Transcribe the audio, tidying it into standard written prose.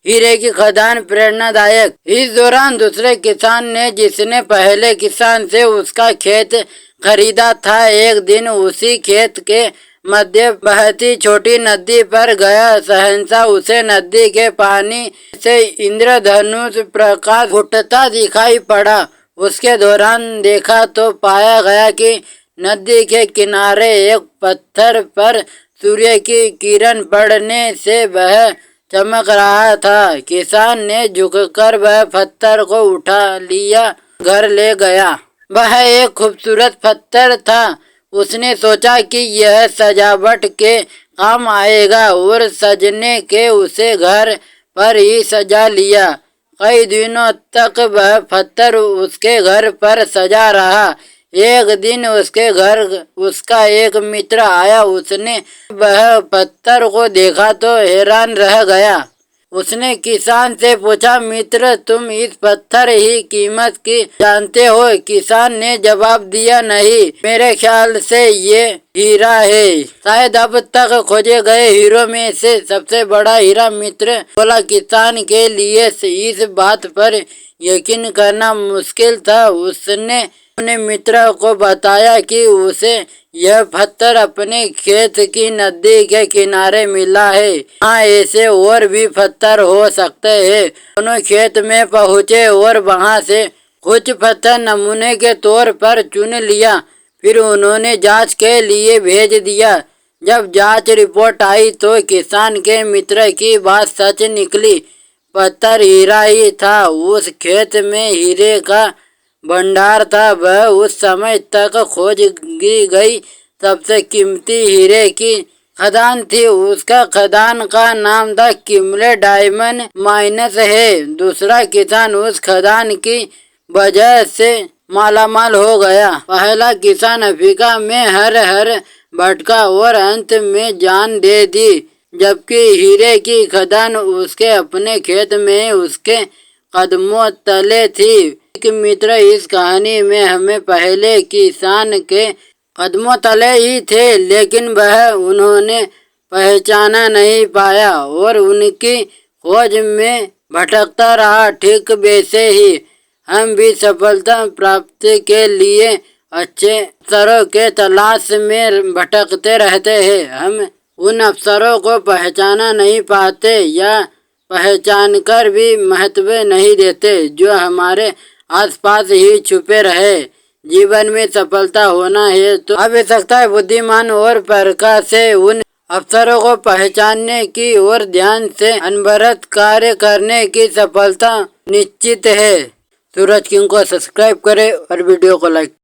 हीरे की खदान प्रेरणादायक। इस दौरान दूसरे किसान ने, जिसने पहले किसान से उसका खेत खरीदा था, एक दिन उसी खेत के मध्य बहती छोटी नदी पर गया। सहसा उसे नदी के पानी से इंद्रधनुष प्रकाश फूटता दिखाई पड़ा। उसके दौरान देखा तो पाया गया कि नदी के किनारे एक पत्थर पर सूर्य की किरण पड़ने से वह चमक रहा था। किसान ने झुककर वह पत्थर को उठा लिया, घर ले गया। वह एक खूबसूरत पत्थर था। उसने सोचा कि यह सजावट के काम आएगा और सजने के उसे घर पर ही सजा लिया। कई दिनों तक वह पत्थर उसके घर पर सजा रहा। एक दिन उसके घर उसका एक मित्र आया। उसने वह पत्थर को देखा तो हैरान रह गया। उसने किसान से पूछा, मित्र, तुम इस पत्थर की कीमत की जानते हो? किसान ने जवाब दिया, नहीं, मेरे ख्याल से ये हीरा है, शायद अब तक खोजे गए हीरों में से सबसे बड़ा हीरा। मित्र बोला, किसान के लिए इस बात पर यकीन करना मुश्किल था। उसने अपने मित्र को बताया कि उसे यह पत्थर अपने खेत की नदी के किनारे मिला है। हाँ, ऐसे और भी पत्थर हो सकते हैं। दोनों खेत में पहुँचे और वहाँ से कुछ पत्थर नमूने के तौर पर चुन लिया। फिर उन्होंने जांच के लिए भेज दिया। जब जांच रिपोर्ट आई तो किसान के मित्र की बात सच निकली। पत्थर हीरा ही था। उस खेत में हीरे का भंडार था। वह उस समय तक खोज की गई सबसे कीमती हीरे की खदान थी। उसका खदान का नाम था किमले डायमंड माइनस है। दूसरा किसान उस खदान की वजह से मालामाल हो गया। पहला किसान अफ्रीका में हर भटका और अंत में जान दे दी, जबकि हीरे की खदान उसके अपने खेत में उसके कदमों तले थी। एक मित्र, इस कहानी में हमें पहले किसान के कदमों तले ही थे, लेकिन वह उन्होंने पहचाना नहीं पाया और उनकी खोज में भटकता रहा। ठीक वैसे ही हम भी सफलता प्राप्ति के लिए अच्छे अवसरों के तलाश में भटकते रहते हैं। हम उन अवसरों को पहचाना नहीं पाते या पहचानकर भी महत्व नहीं देते जो हमारे आसपास ही छुपे रहे। जीवन में सफलता होना है तो आवश्यकता है बुद्धिमान और प्रकाश से उन अवसरों को पहचानने की और ध्यान से अनवरत कार्य करने की सफलता निश्चित है। सूरज किंग को सब्सक्राइब करें और वीडियो को लाइक